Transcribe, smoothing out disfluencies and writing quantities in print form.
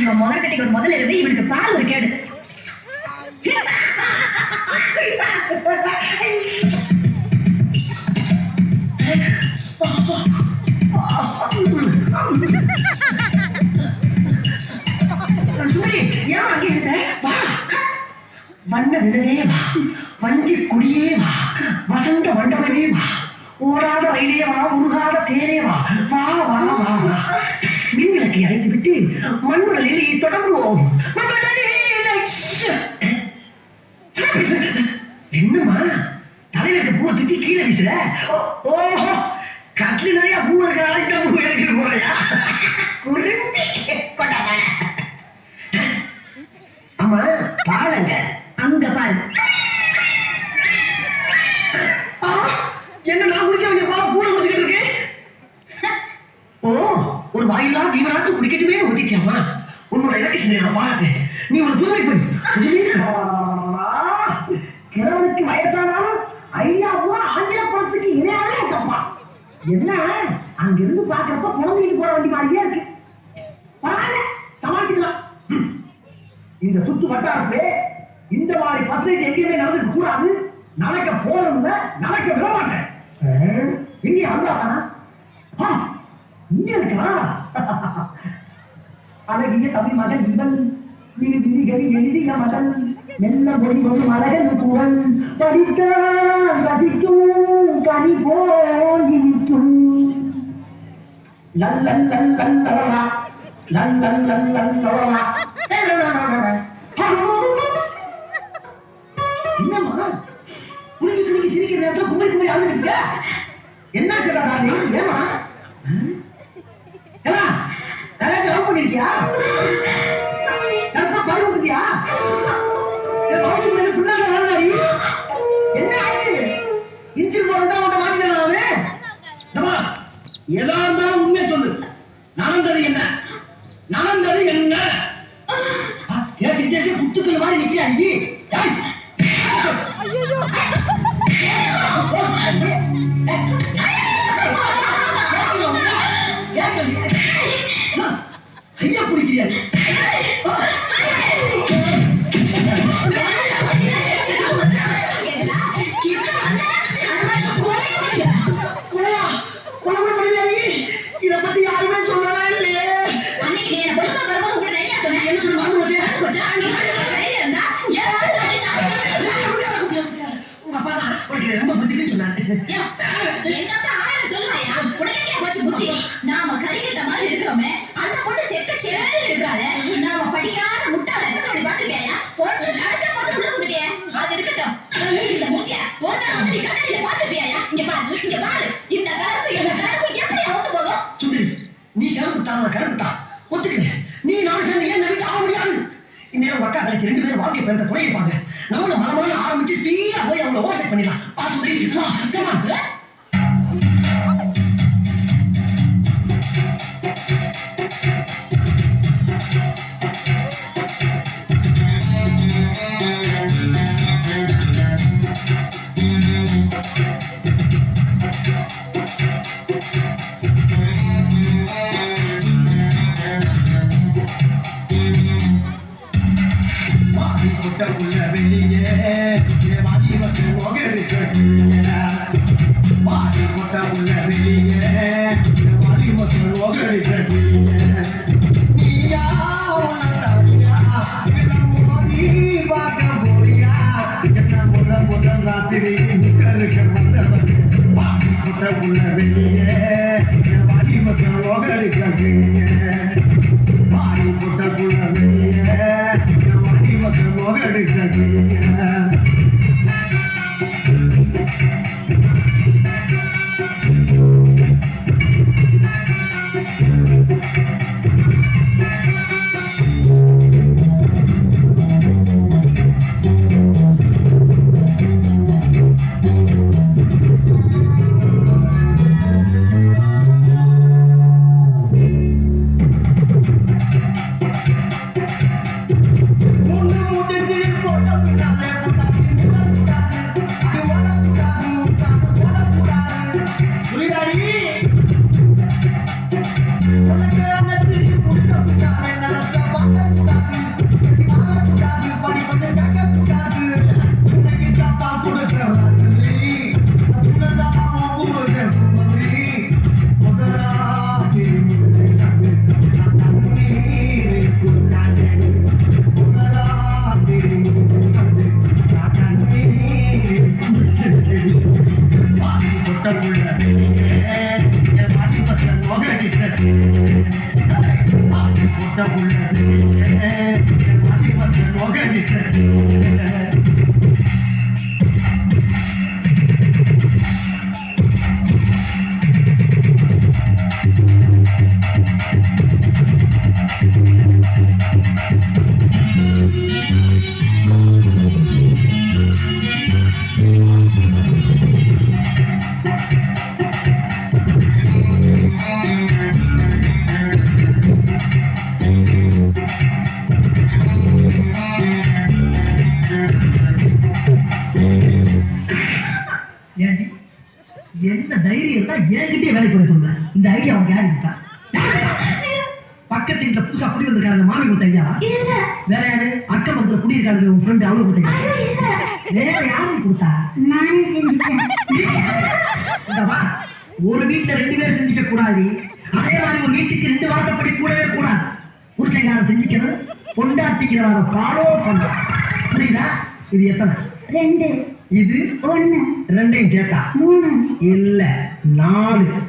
இவன் முகக்கட்டைக்கு ஒரு முதல்ல இருந்து இவனுக்கு பால் ஒரு கேடு. ஏன் அங்கே வா, வண்ண நிலவே வா, வஞ்சி குடியே வா, வசந்த மண்டபமே வா, ஓடாத ரயிலே வா, உருகாத தேரே வா, வா வா வா வா. மின்விளக்கை அணைத்து விட்டு மண்ணுடலில் தொடங்குவோம். என்னம்மா தலைவருக்கு பூவை தூக்கி கீழே வீசுற? ஓஹோ, கட்லி நிறைய பூ இருக்கிறால இந்த பூ எடுக்கிட்டு போறியா? ஆமா, பாலங்க அங்க பாரு. என்ன நான் குடிக்க வேண்டிய பால் பூனை குடிக்கிட்டு இருக்கு? ஓ, ஒரு வாயிலா தீவனாத்து குடிக்கட்டுமே ஒதுக்கியாமா? உன்னோட இலக்கு நான் பாராட்டேன். நீ ஒரு புதுமை போய் கிழவனுக்கு வயசானாலும் ஐயா பூரா ஆங்கில படத்துக்கு இணையாவே தப்பா. என்ன அங்கிருந்து பாக்குறப்ப குழந்தைக்கு போற வண்டி மாதிரியே இருக்கு. பரவாயில்ல, சமாளிக்கலாம். இந்த சுத்து வட்டாரத்திலே இந்த மாதிரி பத்திரிகை எங்கேயுமே நடந்துக்க கூடாது. நடக்க போறோம்ல, நடக்க விட மாட்டேன். இங்கே அந்தானா இங்க இருக்கா? அழகிய தமிழ் மகன் இவன், விழிகளை எழுதிய மகன், மெல்ல மொழி ஒரு மலகன் புவன், படித்தான் ரசிக்கும் கனி போல் இனிக்கும். லல்லல்லல்லல்லவா லல்லல்லல்லல்லவா. என்னம்மா குறுக்கி குறுக்கி சிரிக்கிற நேரத்தில் கும்பி கும்பி ஆளுங்க என்ன சொல்றா? ஏமா லவ் பண்ணிருக்கியா? பருவ பண்ணியா? என்ன ஆச்சு? இன்ஜின் போறதான் உன்னை மாட்டினாவே. எதா இருந்தாலும் உண்மையை சொல்லு. நடந்தது என்ன? நடந்தது என்ன? கேட்டு புத்துக்கள் மாதிரி நிக்கிறியா நீ? ஐயா குடிக்கிறியா? இதை பத்தி யாருமே சொல்லவே இல்லையே. என்ன சொல்லி மறந்து போச்சு? உங்க அப்பா தான் உனக்கு ரொம்ப பிடிச்சிருக்குன்னு சொன்னாரு. நாம கறிக்கட்ட மாதிரி இருக்கிறோமே, அந்த பொண்ணு செத்த சேரே இருக்காரு. நாம படிக்காத முட்டாள பாத்துக்கியா? பொண்ணு நடக்க பார்த்து விழுந்துட்டியே, அது இருக்கட்டும். இந்த மூச்சிய ஒரு நாள் வந்து நீ கண்ணாடியில பாத்துப்பியா? இங்க பாரு, இங்க பாரு, இந்த கலருக்கு இந்த கலருக்கு எப்படி அவுத்து போகும்? சுந்தரி, நீ சிறப்பு தான், கருப்பு தான், ஒத்துக்கங்க. நீ நானும் சேர்ந்து ஏன் நம்பிக்கை ஆக முடியாது? இந்நேரம் அக்கா கலைக்கு 2 பேரும் வாழ்க்கை பெருக்க துணையிருப்பாங்க. நம்மள மலமான ஆரம்பிச்சு ஸ்பீடா போய் அவங்கள ஓவர்டேக் பண்ணிடலாம். சுந்தரி, கமான். என்ன தைரியம் தான் என்கிட்டயே வேலை கொடுத்துள்ள இந்த ஐடியா அவங்க யாரு கிட்டா பக்கத்து வீட்டுல புதுசா குடி வந்திருக்காரு அந்த மாமி கொடுத்த ஐடியா வேற யாரு அக்கம் பக்கத்துல குடி இருக்காரு உங்க ஃப்ரெண்ட் அவளுக்கு கொடுத்தீங்க வேற யாரு கொடுத்தா இந்தவா ஒரு வீட்டுல 2 பேர் செஞ்சுக்க கூடாது அதே மாதிரி ஒரு வீட்டுக்கு 2 வாசப்படி கூடவே கூடாது புருஷங்காரன் செஞ்சுக்கணும் பொண்டாட்டிக்கிறவரை ஃபாலோ பண்ண புரியுதா இது எத்தனை 2 இது 1 2 கேட்டா 3 இல்ல 4